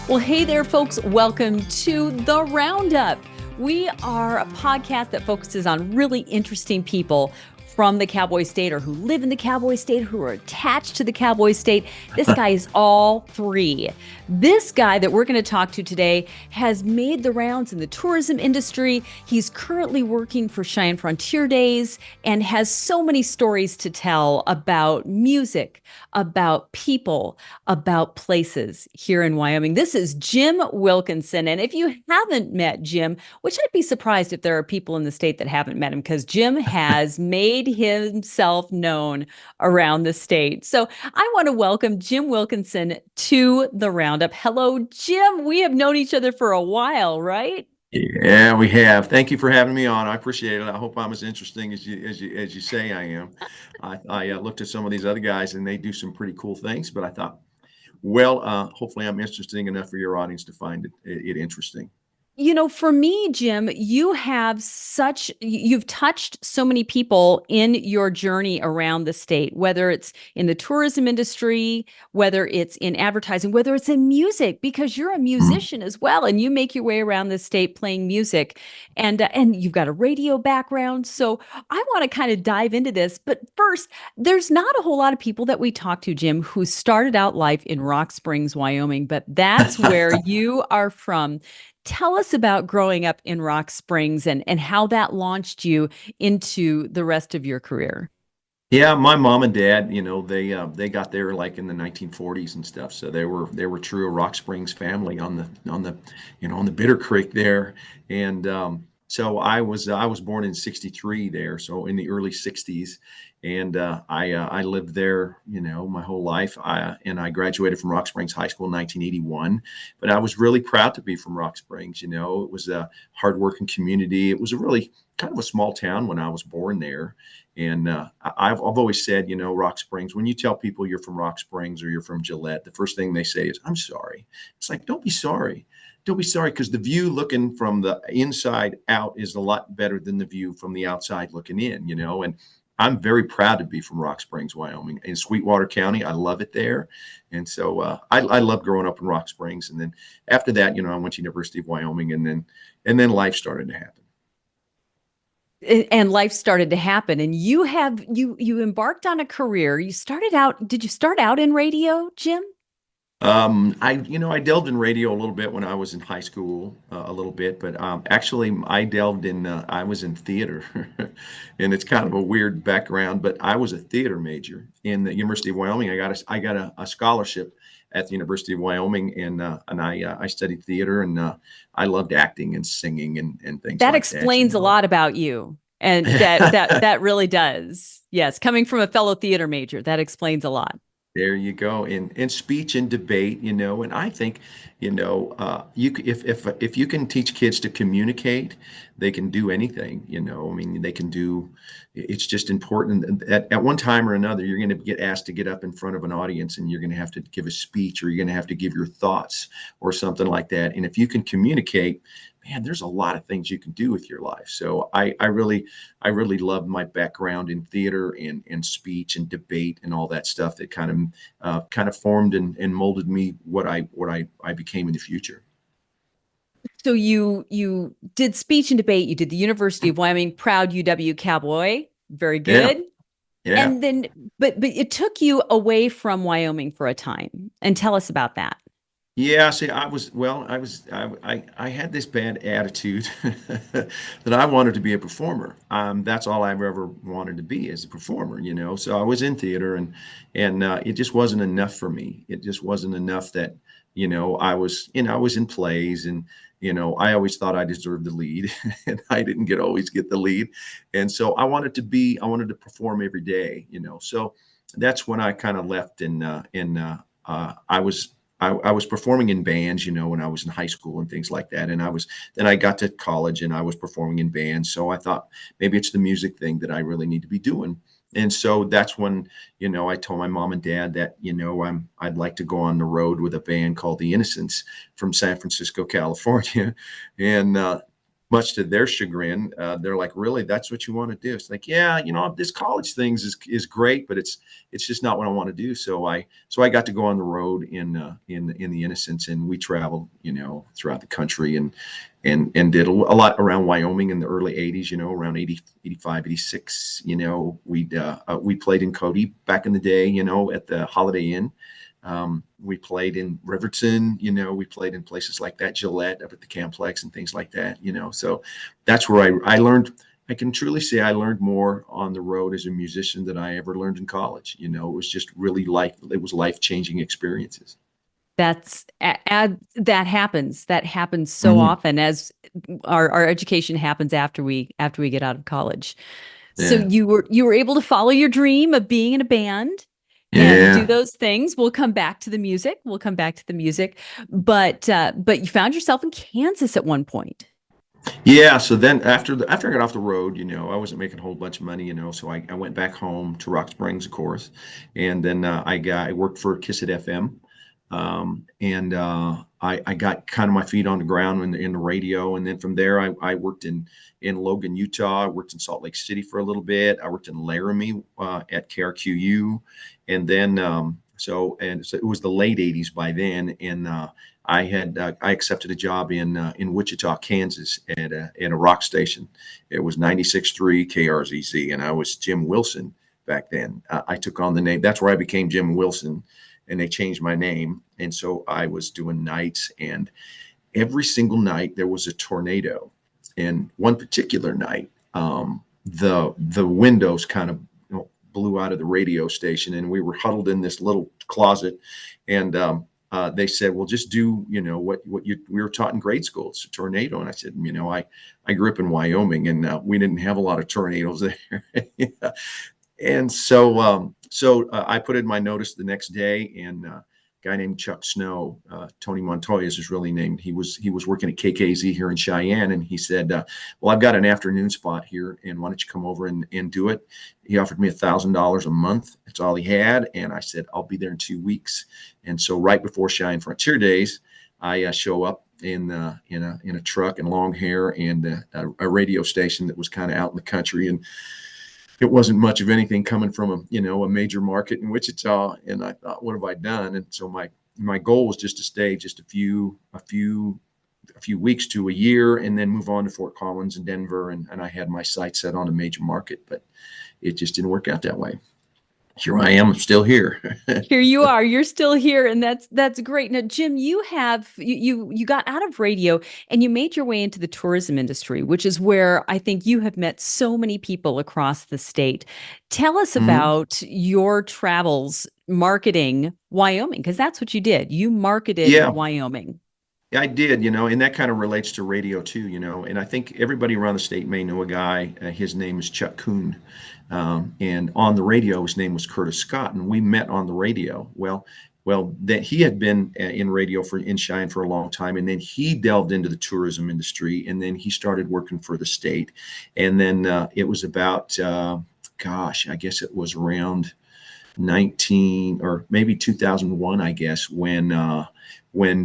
Well, hey there, folks. Welcome to the Roundup. We are a podcast that focuses on really interesting people from the Cowboy State or who live in the Cowboy State, who are attached to the Cowboy State. This guy is all three. This guy that we're going to talk to today has made the rounds in the tourism industry. He's currently working for Cheyenne Frontier Days and has so many stories to tell about music, about people, about places here in Wyoming. This is Jim Wilkinson. And if you haven't met Jim, which I'd be surprised if there are people in the state that haven't met him, because Jim has made himself known around the state. So I want to welcome Jim Wilkinson to the Roundup. Hello, Jim. We have known each other for a while, right? Yeah, we have. Thank you for having me on. I appreciate it. I hope I'm as interesting as you say I am. I looked at some of these other guys and they do some pretty cool things, but I thought, hopefully I'm interesting enough for your audience to find it interesting. You know, for me, Jim, you've touched so many people in your journey around the state, whether it's in the tourism industry, whether it's in advertising, whether it's in music, because you're a Mhm. musician as well, and you make your way around the state playing music, and you've got a radio background. So I want to kind of dive into this. But first, there's not a whole lot of people that we talk to, Jim, who started out life in Rock Springs, Wyoming, but that's where you are from. Tell us about growing up in Rock Springs and how that launched you into the rest of your career. Yeah, my mom and dad, they got there like in the 1940s and stuff. So they were true Rock Springs family on the Bitter Creek there. And so I was born in 63 there, so in the early 60s. And I lived there, my whole life. And I graduated from Rock Springs High School in 1981. But I was really proud to be from Rock Springs. It was a hardworking community. It was a really kind of a small town when I was born there. And I've always said, Rock Springs, when you tell people you're from Rock Springs or you're from Gillette, the first thing they say is, I'm sorry. It's like, don't be sorry. Don't be sorry, because the view looking from the inside out is a lot better than the view from the outside looking in, and I'm very proud to be from Rock Springs, Wyoming, in Sweetwater County. I love it there. And so I love growing up in Rock Springs. And then after that, I went to University of Wyoming, and then life started to happen. And life started to happen. And you embarked on a career. Did you start out in radio, Jim? I delved in radio a little bit when I was in high school, a little bit, but actually I was in theater, and it's kind of a weird background, but I was a theater major in the University of Wyoming. I got a scholarship at the University of Wyoming, and I studied theater, and I loved acting and singing and things That like that, explains a lot about you. And that really does. Yes, coming from a fellow theater major, that explains a lot. There you go. In speech and debate, and I think, if you can teach kids to communicate, they can do anything. I mean, they can do. It's just important. At one time or another, you're going to get asked to get up in front of an audience, and you're going to have to give a speech, or you're going to have to give your thoughts, or something like that. And if you can communicate, man, there's a lot of things you can do with your life. So I really love my background in theater and speech and debate and all that stuff that kind of formed and molded me what I became in the future. So you did speech and debate. You did the University of Wyoming, proud UW Cowboy. Very Yeah, good. yeah. And then, but it took you away from Wyoming for a time. And tell us about that. Yeah, see, I had this bad attitude that I wanted to be a performer. That's all I've ever wanted to be, as a performer. So I was in theater, and it just wasn't enough for me. It just wasn't enough that, I was in plays, and I always thought I deserved the lead, and I didn't always get the lead. And so I wanted to perform every day. So that's when I kind of left, and I was performing in bands, when I was in high school and things like that. And then I got to college and I was performing in bands. So I thought maybe it's the music thing that I really need to be doing. And so that's when, I told my mom and dad that, I'd like to go on the road with a band called The Innocents from San Francisco, California. And much to their chagrin, they're like, "Really, that's what you want to do?" It's like, "Yeah, this college things is great, but it's just not what I want to do." So I got to go on the road in the Innocents, and we traveled, throughout the country, and did a lot around Wyoming in the early 80s, around 80, 85, 86. We played in Cody back in the day, at the Holiday Inn. We played in Riverton, we played in places like that, Gillette up at the Camplex and things like that, so that's where I learned. I can truly say I learned more on the road as a musician than I ever learned in college. It was just really life-changing experiences. That happens. That happens so Mhm. often as our education happens after we get out of college. So Yeah. you were able to follow your dream of being in a band and do Yeah. those things. We'll come back to the music. But you found yourself in Kansas at one point. Yeah, so then after I got off the road, I wasn't making a whole bunch of money, so I went back home to Rock Springs, of course, and then I worked for Kiss It FM, and I got kind of my feet on the ground in the radio, and then from there I worked in Logan, Utah. I worked in Salt Lake City for a little bit. I worked in Laramie at KRQU, and then so it was the late '80s by then, and I accepted a job in Wichita, Kansas at a rock station. It was 96.3 KRZZ, and I was Jim Wilson back then. I took on the name. That's where I became Jim Wilson, and they changed my name. And so I was doing nights, and every single night there was a tornado. And one particular night, the windows kind of blew out of the radio station, and we were huddled in this little closet, and they said, "Well, just do what we were taught in grade school. It's a tornado." And I said, I grew up in Wyoming, and we didn't have a lot of tornadoes there. And so I put in my notice the next day, and a guy named Chuck Snow, Tony Montoya is his really name. He was working at KKZ here in Cheyenne, and he said, "Well, I've got an afternoon spot here, and why don't you come over and do it?" He offered me $1,000 a month. That's all he had, and I said, "I'll be there in 2 weeks." And so right before Cheyenne Frontier Days, I show up in a truck and long hair and a radio station that was kind of out in the country, and it wasn't much of anything coming from a major market in Wichita. And I thought, what have I done? And so my goal was just to stay just a few weeks to a year, and then move on to Fort Collins and Denver. And I had my sights set on a major market, but it just didn't work out that way. Here I am, still here. Here you are. You're still here, and that's great. Now, Jim, you got out of radio and you made your way into the tourism industry, which is where I think you have met so many people across the state. Tell us Mhm. about your travels marketing Wyoming, because that's what you did. You marketed Yeah. Wyoming. Yeah, I did, and that kind of relates to radio too, and I think everybody around the state may know a guy. His name is Chuck Kuhn. And on the radio, his name was Curtis Scott, and we met on the radio. Well, that he had been in radio in Cheyenne for a long time, and then he delved into the tourism industry, and then he started working for the state. And then it was about, I guess it was around 19 or maybe 2001, I guess, when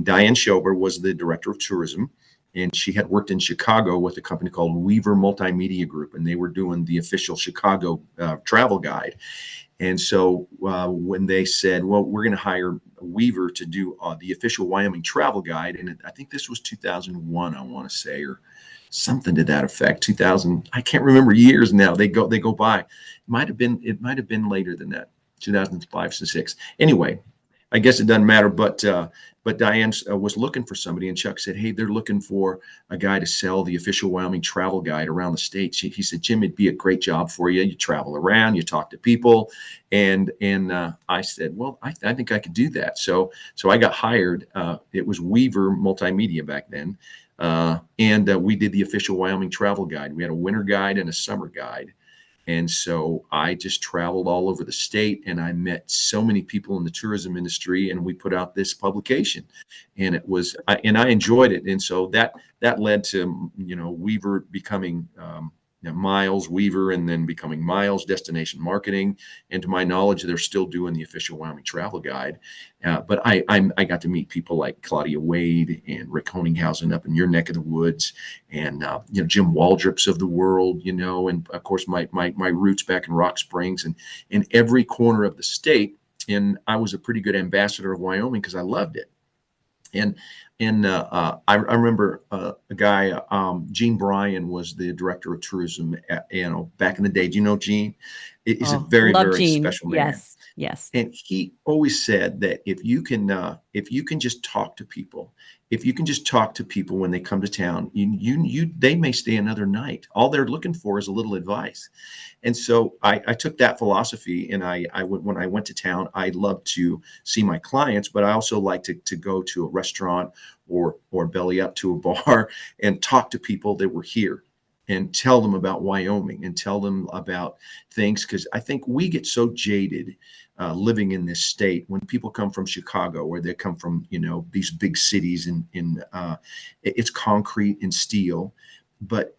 Diane Schober was the director of tourism, and she had worked in Chicago with a company called Weaver Multimedia Group, and they were doing the official Chicago travel guide. And so when they said, "Well, we're going to hire Weaver to do the official Wyoming travel guide," and I think this was 2001, I want to say, or something to that effect. 2000, I can't remember years now. They go by. It might have been later than that, 2005 to 6. Anyway, I guess it doesn't matter. But Diane was looking for somebody, and Chuck said, "Hey, they're looking for a guy to sell the official Wyoming travel guide around the state." He said, "Jim, it'd be a great job for you. You travel around, you talk to people," and I said, "Well, I think I could do that." So I got hired. It was Weaver Multimedia back then, and we did the official Wyoming travel guide. We had a winter guide and a summer guide. And so I just traveled all over the state, and I met so many people in the tourism industry, and we put out this publication, and I enjoyed it. And so that led to, Weaver becoming Miles Weaver, and then becoming Miles Destination Marketing. And to my knowledge, they're still doing the official Wyoming travel guide. But I got to meet people like Claudia Wade and Rick Honinghausen up in your neck of the woods, and Jim Waldrop's of the world, and of course my roots back in Rock Springs and in every corner of the state. And I was a pretty good ambassador of Wyoming because I loved it. I remember a guy, Gene Bryan, was the director of tourism back in the day. Do you know Gene? He's a very, love very Gene. special man. Yes. And he always said that if you can just talk to people, when they come to town, they may stay another night. All they're looking for is a little advice. And so I took that philosophy, and when I went to town, I loved to see my clients, but I also like to go to a restaurant or belly up to a bar and talk to people that were here and tell them about Wyoming and tell them about things. Because I think we get so jaded living in this state when people come from Chicago, or they come from, these big cities, and it's concrete and steel. But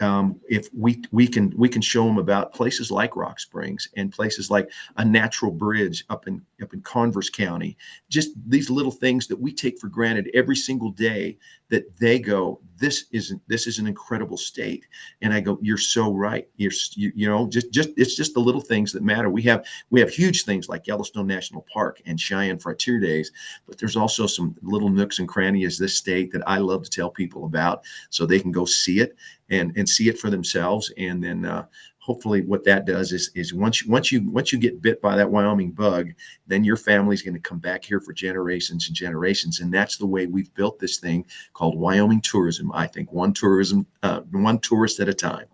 if we can show them about places like Rock Springs and places like a natural bridge up in Converse County, just these little things that we take for granted every single day, that they go, this is an incredible state. And I go, you're so right. Just it's just the little things that matter. We have huge things like Yellowstone National Park and Cheyenne Frontier Days, but there's also some little nooks and crannies of this state that I love to tell people about, so they can go see it and see it for themselves. And then hopefully what that does is once you get bit by that Wyoming bug, then your family's going to come back here for generations and generations. And that's the way we've built this thing called Wyoming tourism. I think one tourist at a time.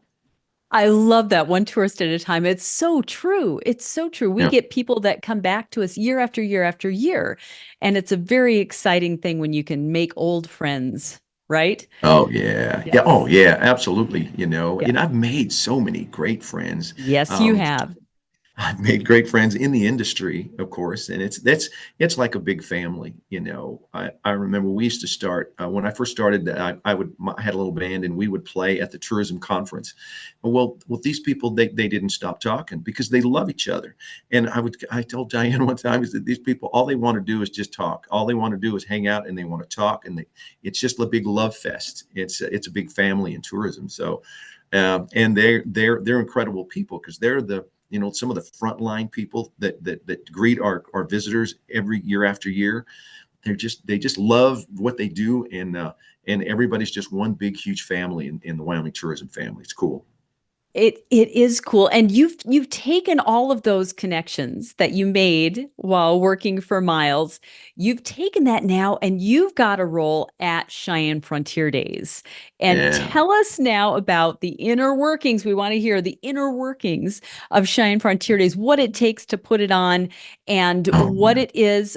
I love that, one tourist at a time. It's so true. It's so true. We get people that come back to us year after year after year. And it's a very exciting thing when you can make old friends, right? Oh yeah. Yes. Yeah. Oh yeah, absolutely. Yeah. And I've made so many great friends. Yes, you have. I've made great friends in the industry, of course, and it's like a big family. I remember we used to start when I first started. I had a little band, and we would play at the tourism conference. Well, these people, they didn't stop talking because they love each other. And I told Diane one time, is that these people, all they want to do is just talk. All they want to do is hang out, and they want to talk, and it's just a big love fest. It's a big family in tourism. So, and they're incredible people, because they're some of the frontline people that greet our visitors every year after year. They just love what they do, and everybody's just one big huge family in the Wyoming tourism family. It's cool. It is cool. And you've taken all of those connections that you made while working for Miles. You've taken that now, and you've got a role at Cheyenne Frontier Days. And tell us now about the inner workings. We want to hear the inner workings of Cheyenne Frontier Days, what it takes to put it on, and what it is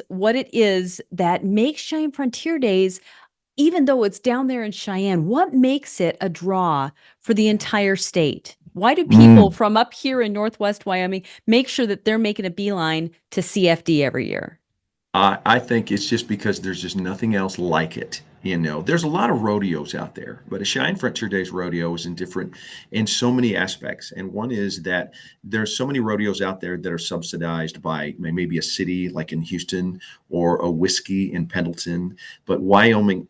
that makes Cheyenne Frontier Days, even though it's down there in Cheyenne, what makes it a draw for the entire state? Why do people from up here in Northwest Wyoming make sure that they're making a beeline to CFD every year? I think it's just because there's just nothing else like it. There's a lot of rodeos out there, but a Cheyenne Frontier Days rodeo is different in so many aspects. And one is that there's so many rodeos out there that are subsidized by maybe a city like in Houston, or a whiskey in Pendleton. But Wyoming,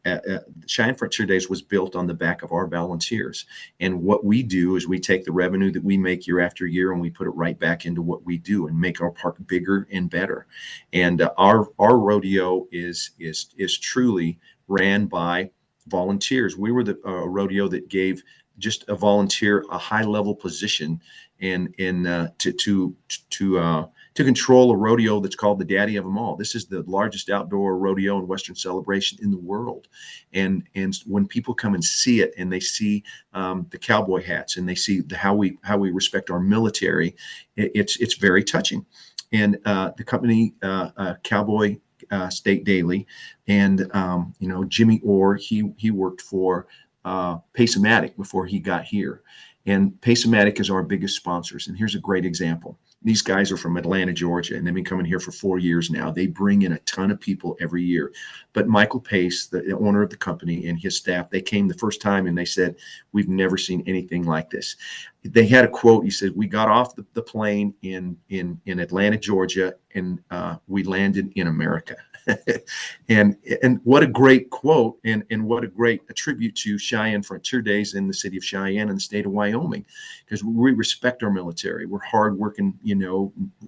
Cheyenne Frontier Days was built on the back of our volunteers. And what we do is we take the revenue that we make year after year, and we put it right back into what we do and make our park bigger and better. And our rodeo is truly ran by volunteers. We were the rodeo that gave just a volunteer a high level position to control a rodeo that's called the Daddy of them all. This is the largest outdoor rodeo and Western celebration in the world. And when people come and see it, and they see the cowboy hats, and they see how we respect our military, it's very touching. And the company, Cowboy State Daily, and Jimmy Orr, he worked for Pace-O-Matic before he got here, and Pace-O-Matic is our biggest sponsors. And here's a great example. These guys are from Atlanta, Georgia, and they've been coming here for 4 years now. They bring in a ton of people every year. But Michael Pace, the owner of the company, and his staff, they came the first time, and they said, we've never seen anything like this. they had a quote. He said, "We got off the plane in Atlanta, Georgia, and we landed in America." and what a great quote, and what a great tribute to Cheyenne Frontier Days in the city of Cheyenne and the state of Wyoming, because we respect our military. We're hardworking,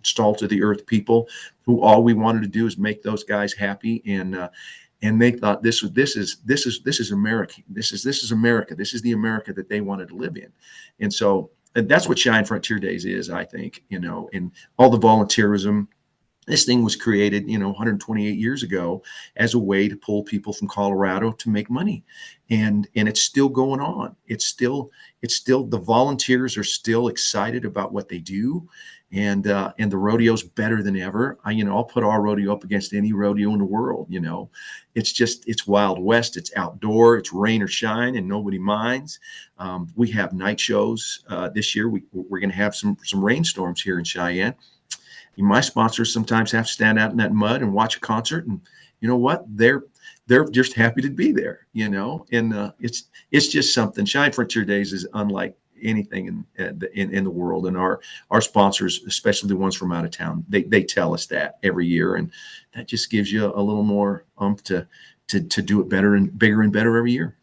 salt of the earth people who all we wanted to do is make those guys happy, and they thought this is America. This is America. This is the America that they wanted to live in. And so that's what Cheyenne Frontier Days is, I think, and all the volunteerism. This thing was created, 128 years ago as a way to pull people from Colorado to make money. And it's still going on. It's still the volunteers are still excited about what they do. And the rodeo's better than ever. I'll put our rodeo up against any rodeo in the world. It's Wild West. It's outdoor. It's rain or shine, and nobody minds. We have night shows this year. We're going to have some rainstorms here in Cheyenne. My sponsors sometimes have to stand out in that mud and watch a concert, and you know what? They're just happy to be there. And it's just something. Cheyenne Frontier Days is unlike anything in the world, and our sponsors, especially the ones from out of town, they tell us that every year, and that just gives you a little more to do it better and bigger and better every year.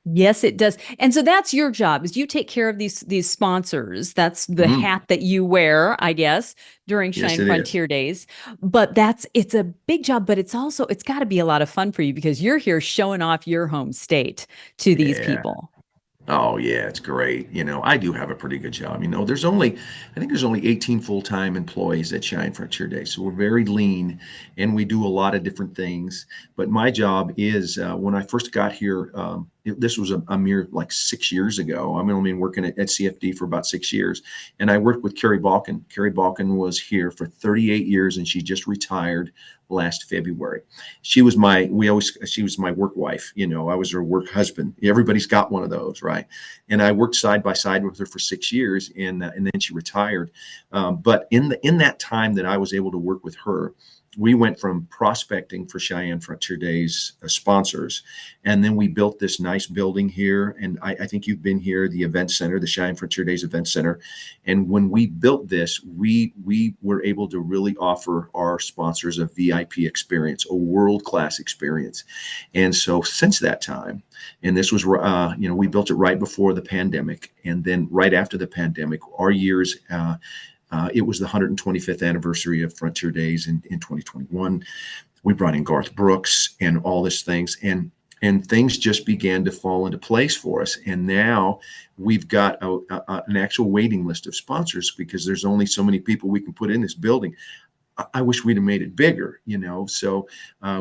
Yes, it does. And so that's your job, is you take care of these sponsors. That's the hat that you wear, I guess, during Cheyenne Frontier Days. But it's a big job, but it's got to be a lot of fun for you, because you're here showing off your home state to these people. Oh yeah, it's great. I do have a pretty good job. I think there's only 18 full-time employees at Cheyenne Frontier Days. So we're very lean, and we do a lot of different things. But my job is, when I first got here, this was a mere like 6 years ago. I've been working at CFD for about 6 years, and I worked with Carrie Balkin. Carrie Balkin was here for 38 years, and she just retired last February. She was my work wife. I was her work husband. Everybody's got one of those, right? And I worked side by side with her for 6 years, and then she retired. But in that time that I was able to work with her, we went from prospecting for Cheyenne Frontier Days sponsors, and then we built this nice building here. And I think you've been here, the event center, the Cheyenne Frontier Days event center. And when we built this, we were able to really offer our sponsors a VIP experience, a world-class experience. And so since that time, and this was, we built it right before the pandemic, and then right after the pandemic, our years. It was the 125th anniversary of Frontier Days in 2021. We brought in Garth Brooks and all these things, and things just began to fall into place for us. And now we've got an actual waiting list of sponsors, because there's only so many people we can put in this building. I wish we'd have made it bigger, So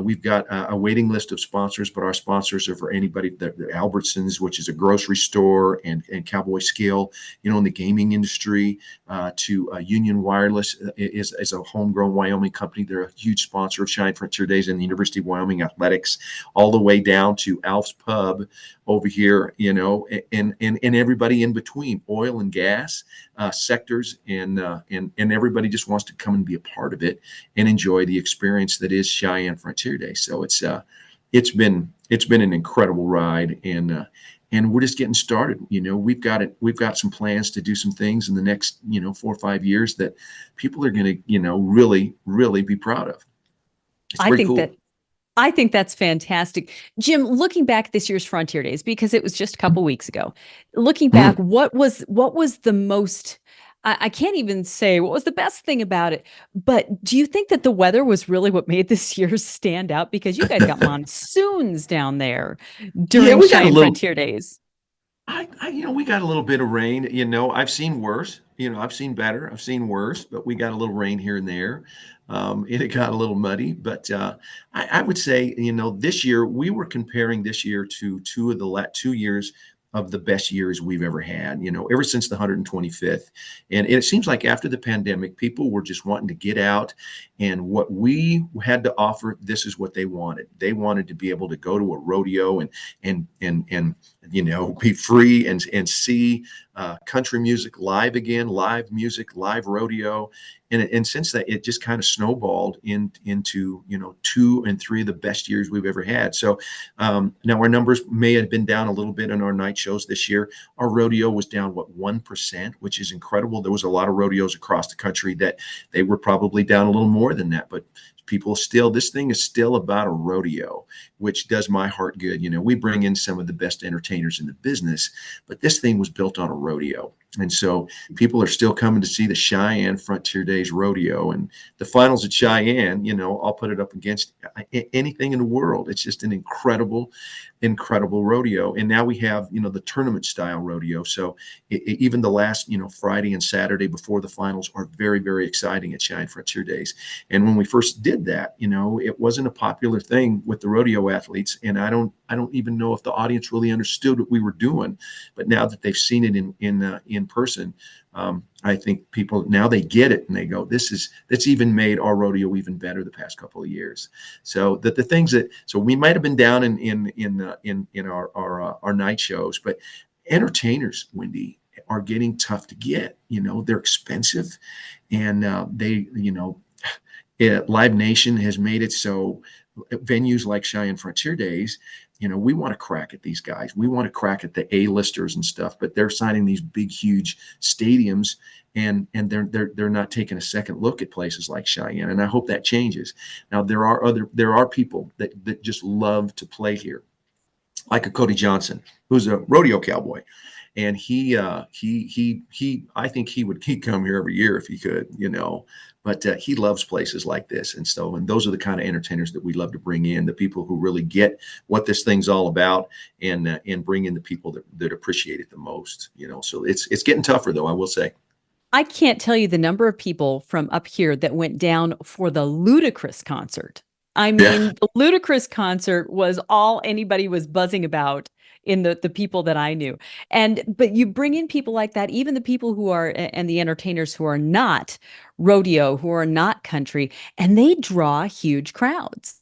we've got a waiting list of sponsors, but our sponsors are for anybody. The Albertsons, which is a grocery store, and Cowboy State, in the gaming industry, to Union Wireless is a homegrown Wyoming company. They're a huge sponsor of Cheyenne Frontier Days and the University of Wyoming athletics, all the way down to Alf's Pub over here, and everybody in between, oil and gas sectors, and everybody just wants to come and be a part of it and enjoy the experience that is Cheyenne Frontier Day. So it's been an incredible ride, and we're just getting started. We've got some plans to do some things in the next 4 or 5 years that people are going to really, really be proud of. It's very cool. I think that's fantastic. Jim, looking back at this year's Frontier Days, because it was just a couple weeks ago, looking back, what was the most, I can't even say what was the best thing about it, but do you think that the weather was really what made this year stand out? Because you guys got monsoons down there during Cheyenne Frontier Days. We got a little bit of rain. I've seen worse. I've seen better. I've seen worse, but we got a little rain here and there. It got a little muddy, but I would say, this year we were comparing this year to two years of the best years we've ever had, ever since the 125th. And it seems like after the pandemic, people were just wanting to get out, and what we had to offer, this is what they wanted. They wanted to be able to go to a rodeo and be free and see country music live again, live music, live rodeo. And since that, it just kind of snowballed into 2 and 3 of the best years we've ever had. So now our numbers may have been down a little bit in our night shows this year. Our rodeo was down, 1%, which is incredible. There was a lot of rodeos across the country that they were probably down a little more than that, but this thing is still about a rodeo, which does my heart good. We bring in some of the best entertainers in the business, but this thing was built on a rodeo. And so people are still coming to see the Cheyenne Frontier Days rodeo, and the finals at Cheyenne, I'll put it up against anything in the world. It's just an incredible rodeo. And now we have, the tournament style rodeo. So even the last, Friday and Saturday before the finals are very, very exciting at Cheyenne Frontier Days. And when we first did that, it wasn't a popular thing with the rodeo athletes. And I don't even know if the audience really understood what we were doing. But now that they've seen it in person, I think people now they get it and they go, that's even made our rodeo even better the past couple of years. So that the things so we might have been down in our night shows, but entertainers, Wendy, are getting tough to get. They're expensive, and Live Nation has made it so venues like Cheyenne Frontier Days, we want to crack at these guys. We want to crack at the A-listers and stuff, but they're signing these big, huge stadiums, and they're not taking a second look at places like Cheyenne. And I hope that changes. Now there are people that just love to play here, like a Cody Johnson, who's a rodeo cowboy. And I think he'd come here every year if he could, but he loves places like this. And those are the kind of entertainers that we love to bring in, the people who really get what this thing's all about, and bring in the people that appreciate it the most, so it's getting tougher though, I will say. I can't tell you the number of people from up here that went down for the Ludacris concert. I mean, Yeah. the Ludacris concert was all anybody was buzzing about in the people that I knew. But you bring in people like that, even the people who are, and the entertainers who are not rodeo, who are not country, and they draw huge crowds.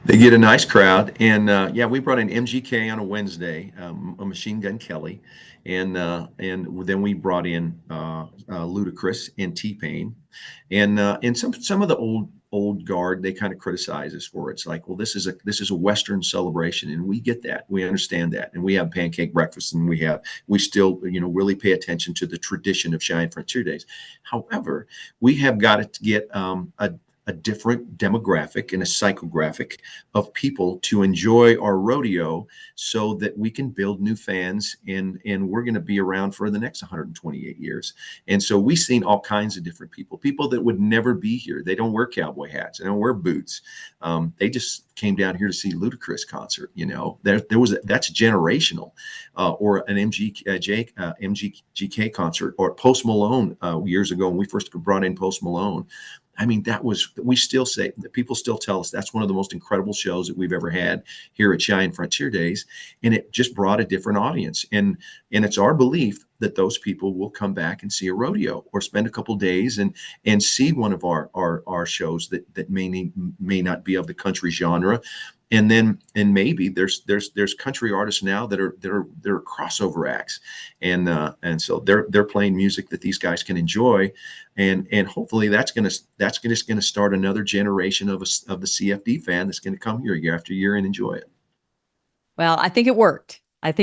They get a nice crowd, and we brought in MGK on a Wednesday, a Machine Gun Kelly, and then we brought in Ludacris and T-Pain, and some of the old guard, they kind of criticize us for it. It's like, well, this is a Western celebration, and we get that, we understand that, and we have pancake breakfast, and we still really pay attention to the tradition of Cheyenne Frontier Days. However, we have got to get a different demographic and a psychographic of people to enjoy our rodeo, so that we can build new fans, and we're going to be around for the next 128 years. And so we've seen all kinds of different people that would never be here. They don't wear cowboy hats, they don't wear boots. They just came down here to see Ludacris concert. That's generational, or an MGK concert, or Post Malone years ago when we first brought in Post Malone. I mean, we still say that people still tell us that's one of the most incredible shows that we've ever had here at Cheyenne Frontier Days. And it just brought a different audience. And it's our belief that those people will come back and see a rodeo, or spend a couple days and see one of our shows that may not be of the country genre. And maybe there's country artists now that are crossover acts, and so they're playing music that these guys can enjoy, and hopefully that's just gonna start another generation of the CFD fan that's going to come here year after year and enjoy it. Well, I think it worked. Yeah.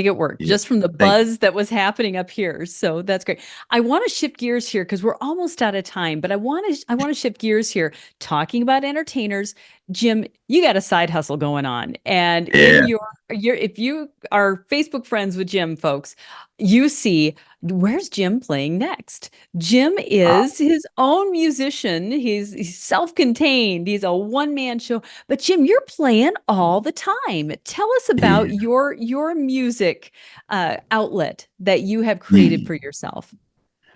Just from the buzz that was happening up here. So that's great. I want to shift gears here because we're almost out of time, but I want to shift gears here, talking about entertainers. Jim, you got a side hustle going on, and in your if you are Facebook friends with Jim, folks, you see, where's Jim playing next? Jim is his own musician. He's self-contained. He's a one-man show. But Jim, you're playing all the time. Tell us about your music outlet that you have created for yourself.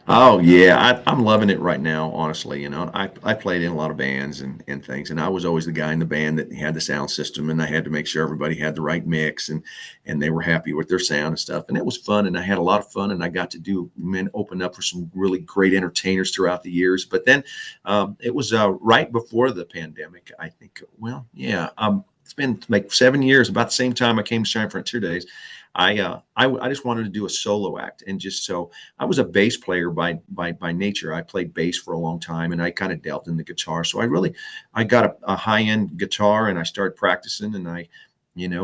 Oh yeah, I'm loving it right now, honestly. I played in a lot of bands and things, and I was always the guy in the band that had the sound system, and I had to make sure everybody had the right mix, and they were happy with their sound and stuff. And it was fun, and I had a lot of fun, and I got to open up for some really great entertainers throughout the years. But then it was right before the pandemic, I think. Well, yeah, it's been like 7 years, about the same time I came to Cheyenne Frontier Days. I just wanted to do a solo act, and just so I was a bass player by nature. I played bass for a long time, and I kind of delved in the guitar. So I got a high end guitar, and I started practicing, and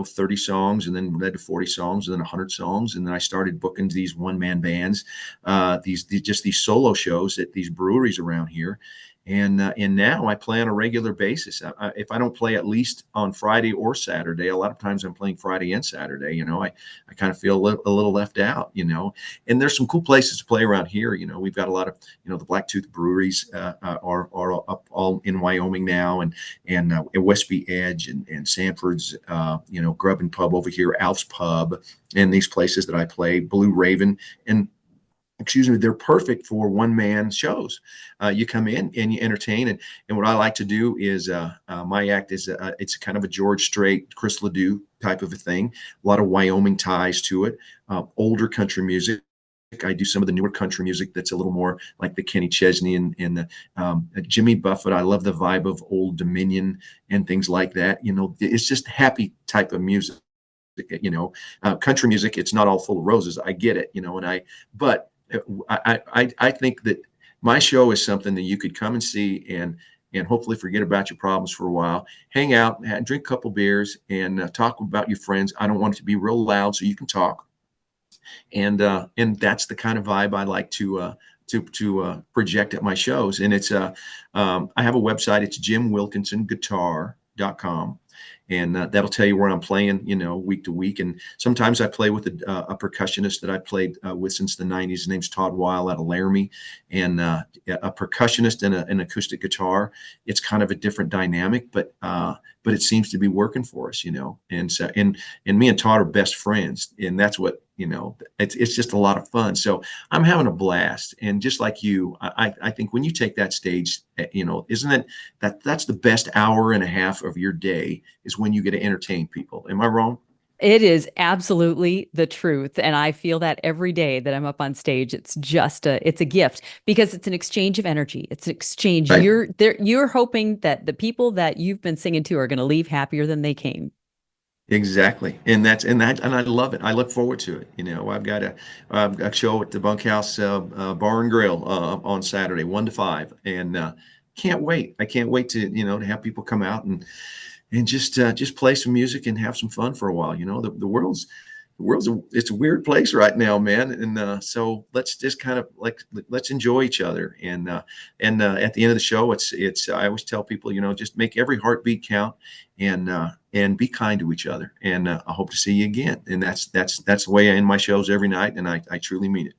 30 songs, and then led to 40 songs, and then 100 songs, and then I started booking these one man bands, these solo shows at these breweries around here. And now I play on a regular basis. If I don't play at least on Friday or Saturday, a lot of times I'm playing Friday and Saturday. I kind of feel a little left out. And there's some cool places to play around here. We've got a lot of the Blacktooth breweries are up all in Wyoming now, and Westby Edge and Sanford's Grub and Pub over here, Alf's Pub, and these places that I play, Blue Raven, and they're perfect for one-man shows. You come in and you entertain, and what I like to do is my act is it's kind of a George Strait, Chris Ledoux type of a thing. A lot of Wyoming ties to it. Older country music. I do some of the newer country music that's a little more like the Kenny Chesney and the Jimmy Buffett. I love the vibe of Old Dominion and things like that. It's just happy type of music. Country music, it's not all full of roses. I get it, but I think that my show is something that you could come and see and hopefully forget about your problems for a while, hang out, drink a couple beers, and talk about your friends. I don't want it to be real loud, so you can talk, and that's the kind of vibe I like to project at my shows. And it's I have a website. It's JimWilkinsonGuitar.com. And that'll tell you where I'm playing, week to week. And sometimes I play with a percussionist that I played with since the 90s. His name's Todd Weil out of Laramie. And a percussionist and an acoustic guitar. It's kind of a different dynamic, but it seems to be working for us, And so, and me and Todd are best friends, and that's what it's just a lot of fun. So I'm having a blast. And just like you, I think when you take that stage, isn't it that's the best hour and a half of your day is when you get to entertain people. Am I wrong? It is absolutely the truth. And I feel that every day that I'm up on stage. It's a gift because it's an exchange of energy. It's an exchange. Right. You're hoping that the people that you've been singing to are going to leave happier than they came. Exactly. And I love it. I look forward to it. I've got a show at the Bunkhouse Bar and Grill on Saturday, 1 to 5, and can't wait. I can't wait to have people come out and just play some music and have some fun for a while. The world's it's a weird place right now, man. And so let's just kind of let's enjoy each other. And at the end of the show, it's I always tell people, just make every heartbeat count, and be kind to each other. And I hope to see you again. And that's the way I end my shows every night. And I truly mean it.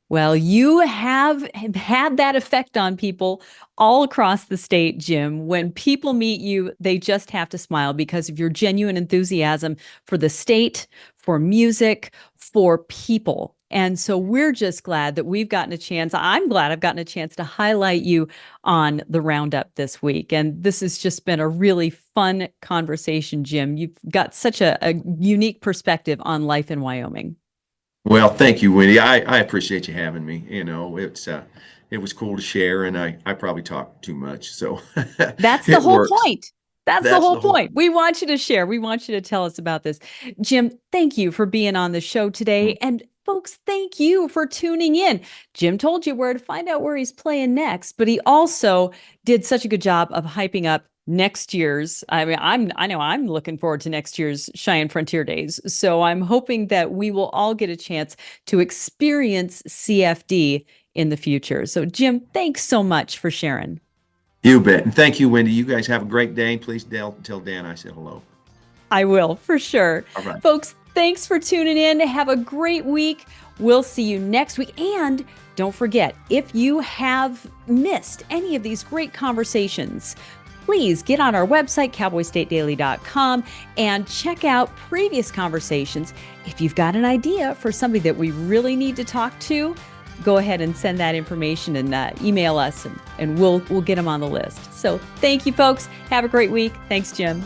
Well, you have had that effect on people all across the state, Jim. When people meet you, they just have to smile because of your genuine enthusiasm for the state, for music, for people. And so we're just glad that we've gotten a chance. I'm glad I've gotten a chance to highlight you on the Roundup this week. And this has just been a really fun conversation, Jim. You've got such a unique perspective on life in Wyoming. Well, thank you, Wendy. I appreciate you having me. It was cool to share, and I probably talked too much. So that's the whole point. That's the whole point. We want you to share. We want you to tell us about this. Jim, thank you for being on the show today. And folks, thank you for tuning in. Jim told you where to find out where he's playing next, but he also did such a good job of hyping up next year's. I know I'm looking forward to next year's Cheyenne Frontier Days. So I'm hoping that we will all get a chance to experience CFD in the future. So Jim, thanks so much for sharing. You bet. And thank you, Wendy. You guys have a great day. Please tell Dan I said hello. I will, for sure. All right. Folks, thanks for tuning in. Have a great week. We'll see you next week. And don't forget, if you have missed any of these great conversations, please get on our website, cowboystatedaily.com, and check out previous conversations. If you've got an idea for somebody that we really need to talk to, go ahead and send that information and email us, and we'll get them on the list. So thank you, folks. Have a great week. Thanks, Jim.